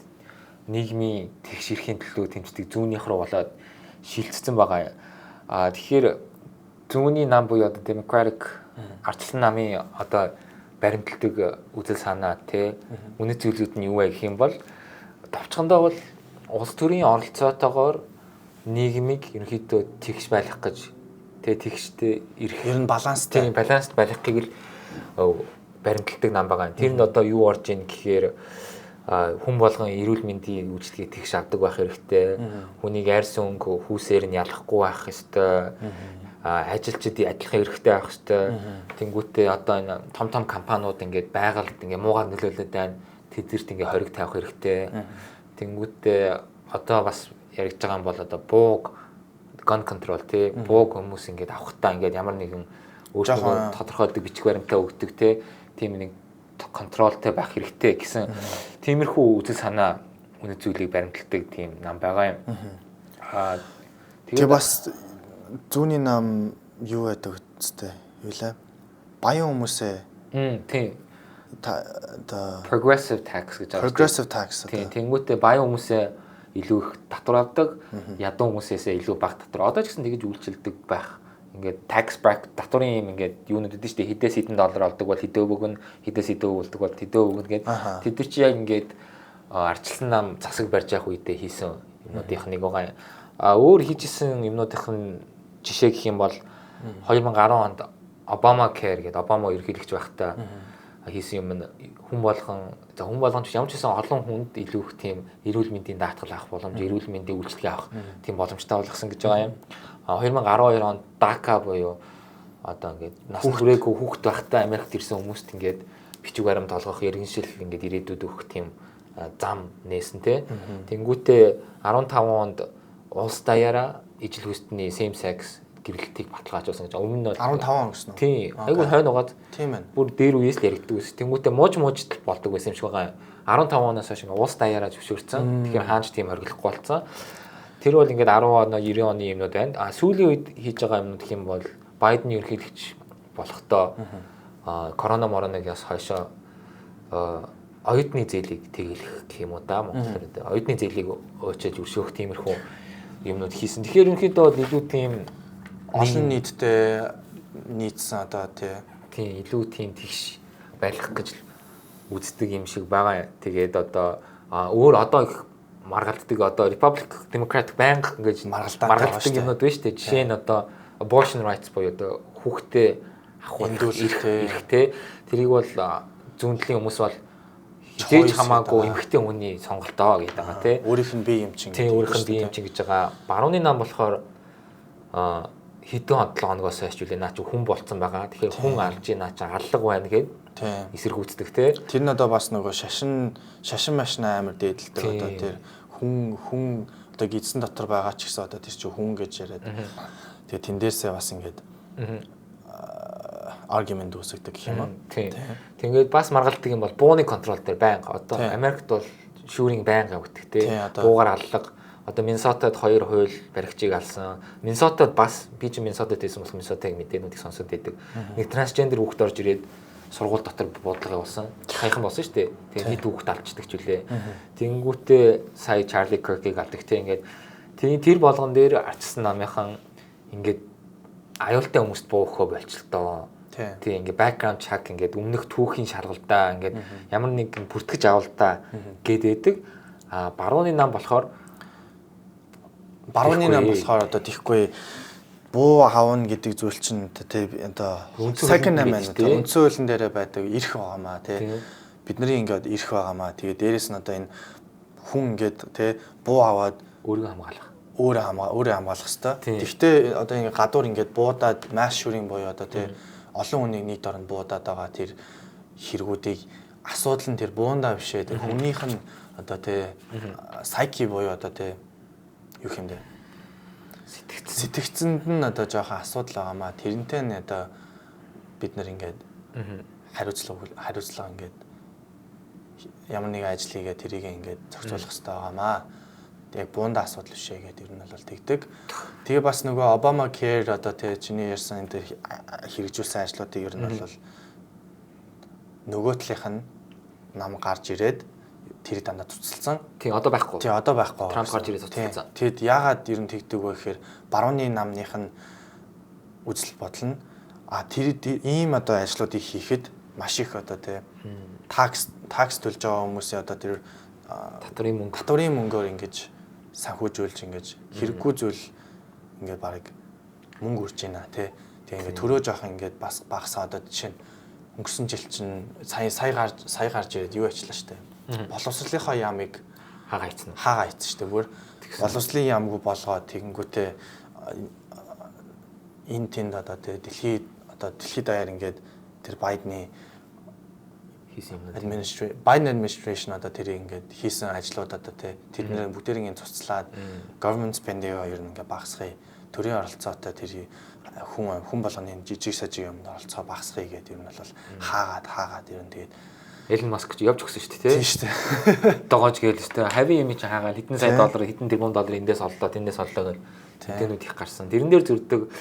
нийгмийн тэгш эрхийн төлөө тэмцдэг зүүнийх рүү болоод шилжсэн байгаа. Тэгэхээр зүүнний нам буюу одоо Democratic ардчилсан намын одоо баримталдаг үзэл санаа үнэт зүйлүүд нь юу вэ гэх юм бол товчхондоо бол улс төрийн оролцоотойгоор нийгмийг ерөнхийдөө тэгш байлгах гэж тэгштэй ирэх ер нь баланстай байлгахыг л баримталдаг нам байгаа. Тэрэнд одоо юу орж ийн гэхээр хүн болгон эрүүл мэндийн үйлчилгээг тэгш авдаг байх хэрэгтэй. Хүнийг арьс өнгө хүүсээр нь ялахгүй байх ёстой. Ажилчдын адилхан эрхтэй байх ёстой. Тэнгүүтээ одоо энэ том компаниуд ингээд байгальд ингээд муугаар нөлөөлөд байна. Тэдэрт ингээ хориг тавих хэрэгтэй. Тэнгүүтээ одоо бас яригдж байгаа юм бол одоо бууг gun control бууг хүмүүс ингээд авахтаа ингээд ямар нэгэн өөрсдөө тодорхойлдог бичих баримтаа өгдөг тийм нэг контролтой байх хэрэгтэй гэсэн тиймэрхүү үзэл санаа үнэт зүйлийг баримталдаг тийм нам байгаа юм. Тэгээ бас зүүнний нам юу байдаг үстэй юу лээ? Баян хүмүүсээ тийм progressive tax гэж байгаа. Progressive tax. Тийм, тэнгуүтээ баян хүмүүсээ илүү их татвар авдаг, ядуу хүмүүсээсээ илүү бага татвар. Одоо ч гэсэн тэгэж үйлчилдэг байх. Ингээд tax bracket татварын юм ингээд юунууд өгдөө шүү дээ. Хэдээс хэдэн доллар авдаг бол хэдөө өгнө, хэдээс хэдөө өгдөг бол хэдөө өгнө гэдэг. Тэд нар чи яг ингээд ардчилсан нам засаг барьж явах үедээ хийсэн юмнуудынх нэг байгаа. Өөр хийжсэн юмнуудынх нь жишээ гэх юм бол 2010 онд Obama Care гэдэг Обама ерөнхийлөгч байхдаа хийсэн юм хүн болгон ч ямар ч гэсэн олон хүнд илүү их тийм эрүүл мэндийн даатгал авах боломж, эрүүл мэндийн үйлчилгээ авах тийм боломжтой болгосон гэж байгаа юм. 2012 онд DACA буюу одоо ингээд нас хүрээгүй хүүхэд байхдаа Америкт ирсэн хүмүүст ингээд бичиг баримт олгох, иргэншил ингээд ирээдүйд өгөх тийм зам нээсэн Тэнгүүтээ 15 онд улс даяараа ижил хүчний same sex гэрлэлтийг баталгаажуулсан гэж. Өмнө нь 15 он гэсэн үү? Тийм. Айгүй хойно угаад. Тийм ээ. Бүр дээр үеэс л яригддаг ус. Тэнгүүтээ муужтал болдог байсан юм шиг байгаа. 15 оноос хойш улс даяараа зөвшөөрсөн. Тэгэхээр хаанч тийм оргилохгүй болсон. Тэр бол ингээд 10 он 90 оны юмнууд байна. Сүүлийн үед хийж байгаа юмнууд гэх юм бол Байден ерөнхийлөгч болохдоо коронавирус хойшоо оюутны зээлийг тэглэх гэх юм уу да Монголоор. Оюутны зээлийг өчөөж өршөөх тиймэрхүү юмнууд хийсэн. Тэгэхээр ерөнхийдөө бол илүү тийм олон нийтэд нийцсэн одоо тийм илүү тийм тэгш барих гэж үздэг юм шиг байгаа. Тэгээд одоо өөр одоо их маргалддаг одоо Republic Democratic байнга ингэж маргалддаг юмнууд байна шүү дээ. Жишээ нь одоо abortion rights буюу одоо хүүхдээ авах эрхтэй. Тэрийг бол зүүн талын хүмүүс бол хизээж хамаагүй эмэгтэй хүний сонголтоо гэдэг байгаа тий. Өөрийнх нь бие эмчин гэдэг. Тийм өөрийнх нь бие эмчин гэж байгаа. Барууны нам болохоор хэдэн 7 хоногоос хойш үлээ наа чи хүн болцсон байгаа. Тэгэхээр хүн алж наа чи аллаг байна гэд эсэргүүцдэг тий. Тэр нь одоо бас нөгөө шашин машина амар дээдэлдэг одоо тэр хүн одоо гидсэн дотор байгаа ч гэсэн одоо тэр чи хүн гэж яриад. Тэгээ тэндээсээ бас ингээд аргумент үүсгдэг гэх юм аа. Тийм. Тэгээд бас маргалддаг юм бол бууны контрол дээр байнга. Одоо Америкт бол шүүрийн байнга явагддаг тий. Буугаар аллаг. Одоо Миннесотад 2 хууль баригчийг алсан. Миннесотад бас би чи Миннесотад байсан болох Миннесотаг мэдээнүүдийг сонсоод байдаг. Нэг трансгендер хүүхэд орж ирээд сургууль дотор буудлага явуулсан. Хаяхан болсон шүү дээ. Тэгээд хэд хүүхэд алчдаг ч үлээ. Тэнгүүтээ сая Чарли Киркийг алдаг тий. Ингээд тэр болгон дээр арчсан намынхан ингээд аюултай хүмүүст буухаа болчлоо. Тий ингээд background check ингээд өмнөх түүхийн шалгалтаа ингээд ямар нэг бүртгэж авалтаа гэдэг. Барууны нам болохоор одоо тийхгүй буу хавна гэдэг зүйл чинь тий одоо second amendment үндсэн хуулийн дээр байдаг эрх байгаамаа тий бидний ингээд эрх байгаамаа тэгээ дээрэс нь одоо энэ хүн ингээд тий буу аваад өөрөө хамгаалах хэвээр. Тэгвэл одоо ингээд гадуур ингээд буудаад mass shooting буюу одоо тий олон хүнийг нийт оронд буудаад байгаа тэр хэрэгүүдийг асуудал нь тэр буундаа бишээ тэр хүнийх нь одоо тий psyche буюу одоо тий юу юм бэ? Сэтгцэнд нь одоо жоохон асуудал байгаамаа тэрнтэй нь одоо бид нар ингээд хариуцлага ингээд ямар нэгэн ажил хийгээ тэрийг ингээд зохицуулах хэрэгтэй байгаамаа. Яг буундаа асуудал бишээ гэдэг ер нь бол тэгдэг. Тэгээ бас нөгөө Obama Care одоо тий чиний ярьсан энэ хэрэгжүүлсэн ажлуудыг ер нь бол нөгөө талынх нь нам гарч ирээд тэрийг дандаа цуцалсан. Тий одоо байхгүй. Трамп гарч ирээд цуцалсан. Тэгэд яагаад ер нь тэгдэг вэ гэхээр барууны намных нь үзэл бодол нь тэр ийм одоо ажлуудыг хийхэд маш их одоо тий такс төлж байгаа хүмүүсийн одоо тэр татврын мөнгөөр ингэж санхүүжүүлж ингэж хэрэггүй зүйл ингээд барыг мөнгө үрж байна тий. Тэгээ ингээд төрөө жоох ингээд бас багасаа одоо жишээ нь өнгөрсөн жил чинь сая гарч ирээд юу ачлаа штэ. Боловсролынхаа яамыг хагаа хийцэн штэ. Бүр боловсролын яамгүй болгоод тэгэнгүүтээ энэ тэнд одоо тий дэлхийд даяар ингээд тэр Байдны Biden administration одоо тэрийг ингээд хийсэн ажлууд одоо тэднэр бүгдээрийн цуцлаад government spending ер нь ингээд багасгая. Төрийн оролцоотой тэр хүн болгоны жижиг сажиг юмд оролцоо багасгая гэдэг ер нь бол хаагаад ер нь тэгээд Elon Musk ч явж өгсөн шүү дээ тийм шүү дээ. Догоож гээл шүү дээ. Хавийн юм чи хаагаад хэдэн сая доллар хэдэн тэрбум доллар эндээс олдоо гэж тэднүүд их гарсан. Тэрэн дээр зүрдэг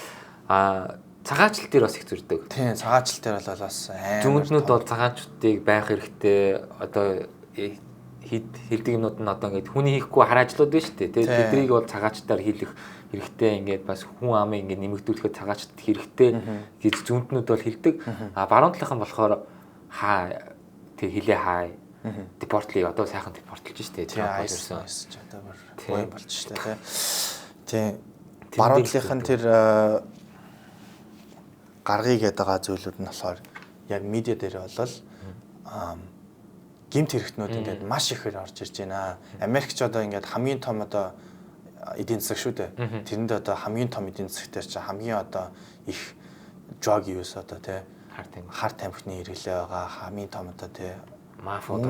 цагаачлал дээр бас их зүрдэг. Тийм, цагаачлал дээр бол бас зүүннүүд бол цагаачдыг байх хэрэгтэй. Одоо хэлдэг юмнууд нь одоо ингээд хүний хийхгүй хараажлууд байна шүү дээ. Тэдрийг бол цагаачтаар хийх хэрэгтэй. Ингээд бас хүн амыг ингээд нэмэгдүүлэхэд цагаачд хэрэгтэй гэж зүүнтнүүд бол хэлдэг. Баруун талынхан болохоор тэг хилээ хай. Депортлыг одоо сайхан депортлж шүү дээ. Тийм одоо бүр болж шүү дээ. Тийм. Баруун талынхан тэр гаргыг гэдэг байгаа зүйлүүд нь болохоор яг медиа дээр бол гэмт хэрэгтнүүд ингээд маш ихээр орж ирж байна. Америкч одоо ингээд хамгийн том одоо эдийн засаг шүү дээ. Тэрэнд одоо хамгийн том эдийн засагтэр чи хамгийн одоо их drug use одоо тий хар тамхины хэрэглээ байгаа хамгийн том одоо тий мафиод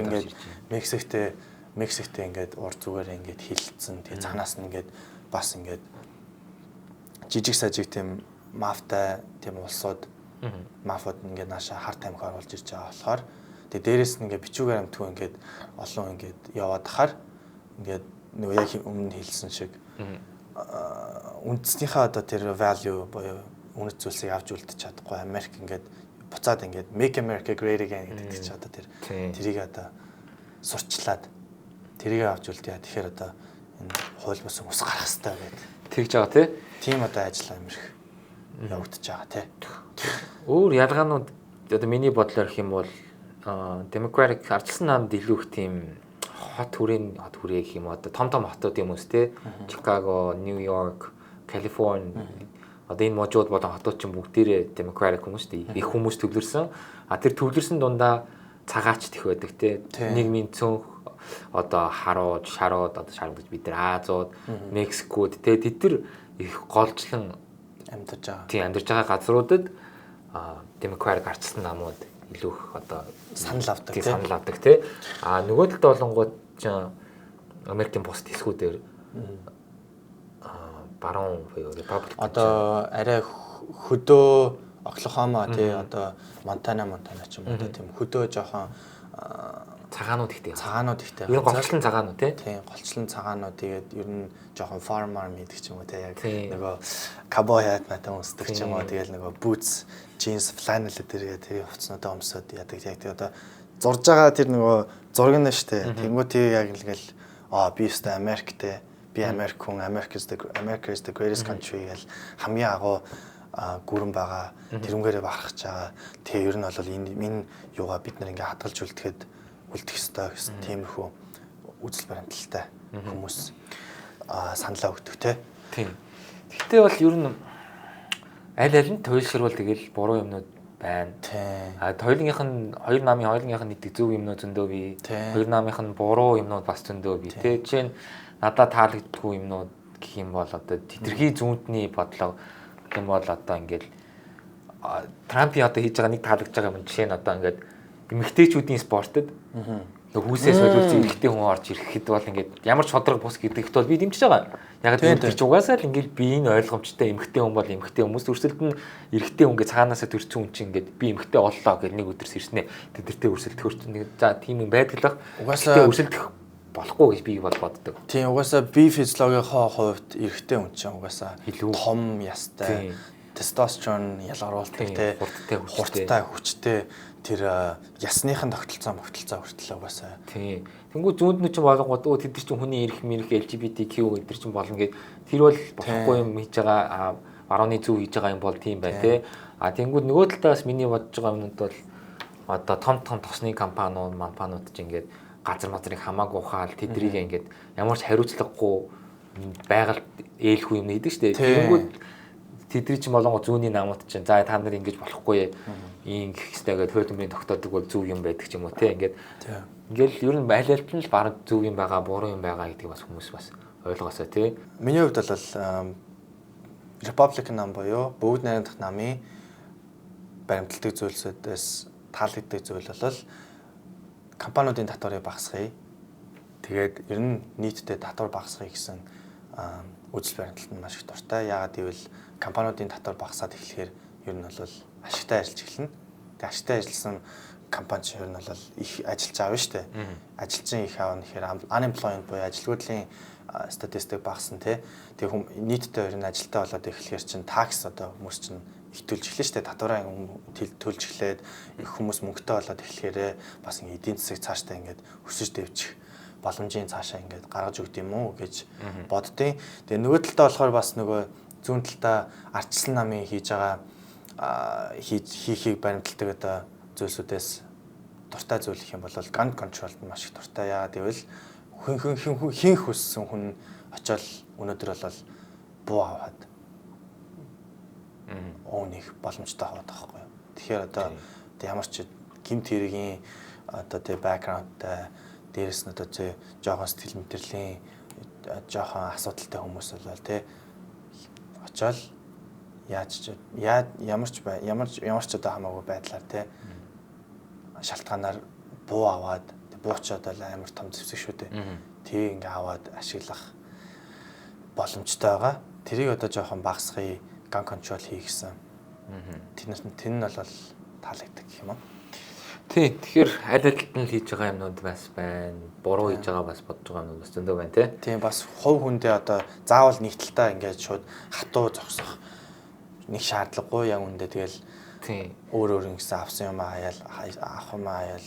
ингээд Мексиктэй ингээд урд зүгээр ингээд хилцсэн. Тэгээ цаанаас нь ингээд бас ингээд жижиг сажиг тийм мафтай тийм улсууд мафиуд ингээд нааша хар тамхи оруулж ирж байгаа болохоор тэгээ дээрэс нь ингээд бичүүгээр амтгүй ингээд олон ингээд яваад хахаар ингээд нөгөө яг өмнө хэлсэн шиг үндснийхээ одоо тэр value буюу үнэт зүйлсийг авч үлдэж чадахгүй Америк ингээд буцаад ингээд Make America Great Again гэдэг чинь одоо тэрийг одоо сурчлаад тэрийг авч үлдээ. Тэгэхээр одоо энэ хууль бус ус гарах хэрэгтэй гэдэг. Тэгж байгаа тий. Тийм одоо ажил Америк. явагдаж байгаа тий. Өөр ялгаанууд одоо миний бодлоор гэх юм бол Democratic ардчилсан намд илүү их тийм хот хүрээ гэх юм одоо том хотууд юм уус те Chicago, New York, California одоо энэ можууд болон хотууд чинь бүгдээрээ Democratic хүмүүс шүү дээ. Их хүмүүс төвлөрсөн. Тэр төвлөрсөн дундаа цагаач их байдаг те. Нийгмийн цөөнх одоо шарууд одоо шарууд бид нар Азууд, Мексикод те тэд нар их голжлон амьдарч байгаа. Тийм амьдарч байгаа газруудад Democratic ардчилсан намууд илүү их одоо санал авдаг тий. Нөгөө талд болонгууд ч Америкийн бус хэсгүүдээр баруун буюу Republican одоо арай хөдөө Оклахома тий одоо Монтана ч юм уу тийм хөдөө жоохон цагаанууд ихтэй. Ер нь голчлон цагаанууд тий. Тийм голчлон цагаанууд тэгээд ер нь жоохон farmer мэддэг ч юм уу тий яг нөгөө cowboy hat матан өмсдөг ч юм уу тэгээд нөгөө boots, jeans, flannel дээр тий хувцснуудаа өмсөд яадаг яг тий одоо зурж байгаа тэр нөгөө зураг нь штэ. Тэнгүү тий яг ингээл би өстө Америктэй би Америк хүн America is the greatest country гэл хамгийн агуу гүрэн байгаа тэрнгээрээ бахархаж байгаа. Тэгээ ер нь бол энэ юугаа бид нар ингээ хадгалж үлдэхэд үлдэх ёстой гэсэн тиймэрхүү үзэл баримталтай хүмүүс саналаа өгдөг тийм. Гэхдээ бол ер нь аль нь туйлширвал тэгэл буруу юмнууд байна. Хоёулынх нь нэгдэг зөв юмнууд зөндөө бий. Хоёр намынх нь буруу юмнууд бас зөндөө бий. Тэ жишээ нь надад таалагддаггүй юмнууд гэх юм бол одоо тэтэрхий зүүнтний бодлого гэх юм бол одоо ингээл Трампын одоо хийж байгаа нэг таалагдж байгаа юм жишээ нь одоо ингээд эмэгтэйчүүдийн спортод хүүсээ солиулж эмэгтэй хүн орж ирэхэд бол ингээд ямар ч шодрог бус гэдэгт бол би дэмжиж байгаа. Яг тэр ч угаасаа л ингээд би энэ ойлгомжтой эмэгтэй хүн бол эмэгтэй хүмүүс өрсөлд нь эрэгтэй хүн гэ цаанаасаа төрсөн хүн чинь ингээд би эмэгтэй оллоо гэж нэг өдөр сэрснэ. Тэдэртээ өрсөлдөх хөрчин за тийм юм байдаг л угаасаа өрсөлдөх болохгүй гэж би бол боддог. Тийм угаасаа би физиологийнхоо хувьд эрэгтэй хүн чинь угаасаа том ястай тестостерон ялгаруулдаг те хурдтай хүчтэй тэр ясныхын тогтолцоо хүртэл угаасаа. Тийм. Тэнгүү зүүнд нь ч болгоод тэд нар чинь хүний эрх мэрх LGBTQ гэдэр чинь болно гэд тэр бол болохгүй юм хийж байгаа барууны зөв хийж байгаа юм бол тийм бай те. Тэнгүүд нөгөө талаас миний бодож байгаа юмнууд бол одоо том тосны компаниуд чинь ингээд газар мазрыг хамаагүй ухаал тэдрийг ингээд ямар ч хариуцлагагүй байгальд ээлгүй юм хийдэг шүү дээ. Тэнгүүд тэдний чинь болонго зүүнний намууд чинь за та нар ингэж болохгүй ийм гэх хэвээр гээд хууль төмрийн тогтоодог бол зөв юм байдаг ч юм уу те ингээд ингээл ер нь байлалт нь л баг зөв юм байгаа буруу юм байгаа гэдгийг бас хүмүүс бас ойлгоосоо те. Миний хувьд бол Republican нам буюу бүгд найрамдах намын баримтлагдаг зүйлсүүдээс таалагддаг зүйл бол компаниудын татварыг багасгая. Тэгээд ер нь нийтдээ татвар багасгая гэсэн үзэл баримталд нь маш их дуртай. Яагаад гэвэл компаниудын татвар багасаад эхлэхээр ер нь бол ашигтай ажиллаж эхэлнэ. Тэгээд ашигтай ажилласан компани ч ер нь бол их ажиллаж аав шүү дээ. Ажилчин их аав нэхэр unemployment буюу ажилгүйдлийн статистик багассан тий. Тэгээд нийтдээ ер нь ажилтаа болоод эхлэхээр чинь такс одоо хүмүүс чинь их төлж эхлэн шүү дээ. Татвараа төлж эхлээд их хүмүүс мөнгөтэй болоод эхлэхээрээ бас ингэ эдийн засаг цаашдаа ингээд өсөж дэвчих боломжийн цаашаа ингээд гаргаж өгд юм уу гэж боддیں۔ Тэгээ нөгөө талдаа болохоор бас нөгөө зүүн талдаа ардчилсан намын хийж байгаа хийхийг баримталдаг одоо зүйлсүүдээс дуртай зүйл их юм бол gun control-д маш их дуртай. Яагаад гэвэл хин хүссэн хүн очиод өнөөдөр бол буу аваад ууних боломжтой хаваад байгаа байхгүй юу. Тэгэхээр одоо ямар ч гэмт хэргийн одоо тэг бэкграундтай дээрэс нь одоо тэг жоохон сэтгэл мэдрэлийн жоохон асуудалтай хүмүүс бол тэг очиод ямар ч одоо хамаагүй байдлаар тэг шалтгаанаар буу аваад буучаад бол амар том зэвсэг шүү дээ. Тэг ингээ аваад ашиглах боломжтой байгаа. Тэрийг одоо жоохон багасгахыг gun control хийх гэсэн. Тэр нь бол таалагддаг гэх юм уу? Тий, тэгэхээр аль нь хийж байгаа юмнууд бас байна. Буруу хийж байгаа бас бодож байгаа юмнууд бас зөндөө байна тий. Тийм бас хувь хүндээ одоо заавал нэг талдаа ингээд шууд хатуу зогсох нэг шаардлагагүй яг үндэ тэгэл тий өөр ингэсэн авсан юм хаяал авах юм хаяал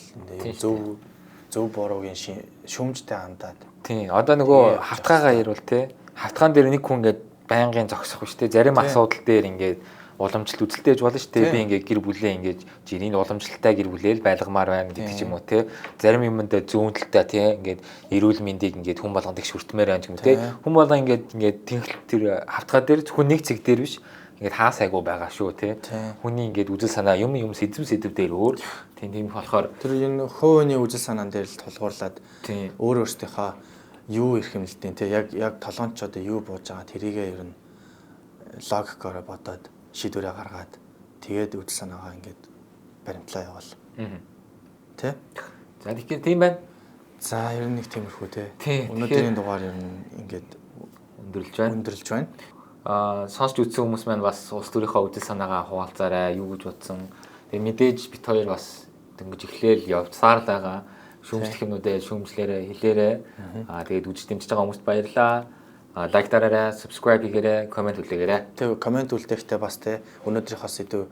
зөв буруугийн шүүмжтэй хандаад. Тий, одоо нөгөө хавтгаагаа ирвэл тий. Хавтгаан дээр нэг хүн ингээд байнгын зогсох биш тий. Зарим асуудал дээр ингээд уламжлалт үзэлтэй байж болно шүү дээ. Би ингээд гэр бүлээ ингээд жирийн уламжлалтай гэр бүлээл байлгамаар байна гэдэг ч юм уу те. Зарим юмд зүүн талтай те ингээд эрүүл мэндийг ингээд хүн болгонд их шүртмээр байна ч юм уу те. Хүн болгоо ингээд тэнхэл тэр хавтгаа дээр зөвхөн нэг цэг дээр биш. Ингээд хаа сайгүй байгаа шүү те. Хүний ингээд үзэл санаа юм сэдв дээр өөр. Тийм болохоор тэр энэ хөөний үзэл санаан дээр л тулгуурлаад өөр өөртөөхөө юу ирэх юм л дээ те. Яг толгоонд ч одоо юу бууж байгаа тэрийгээ ер нь логикоор бодоод шийдвэрээ гаргаад тэгээд үзэл санаагаа ингээд баримтлаа явуул. Тэ? За тэгэхээр тийм байна. За ер нь нэг тиймэрхүү те. Өнөөдрийн дугаар ер нь ингээд өндөрлж байна. Сонсч үзсэн хүмүүс маань бас улс төрийнхөө үзэл санаагаа хуваалцаарай. Юу гэж бодсон. Тэгээ мэдээж бит хоёр бас дөнгөж эхлээл явцаар л байгаа. Шүүмжлэх юмнуудаа шүүмжлээрээ хэлээрээ. Тэгээд үзэж дэмжиж байгаа хүмүүст баярлалаа. Лайк дараарай, subscribe хийгээрэй, комент үлдээгээрэй. Тэгээ комент үлдээхдээ бас те өнөөдрийнхөө сэдв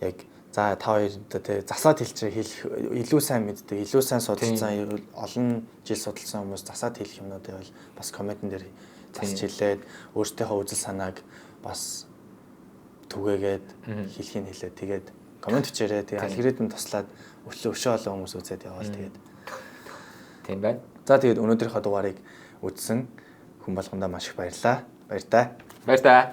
яг за та хоёр те засаад хэлчих илүү сайн мэддэг, илүү сайн судалсан олон жил судалсан хүмүүс засаад хэлэх юмнуудыг бол бас комментэн дээр засч хэлээд өөртөөхөө үзэл санааг бас түгээгээд хэлхийг хэлээд тэгээд комент бичээрэй. Тэгээд алгоритм туслаад өшөө олон хүмүүс үзээд яваал тэгээд тийм байна. За тэгээд өнөөдрийнхөө дугаарыг үзсэн хүн болгондоо маш их баярлалаа. Баяр таа. Баяр таа.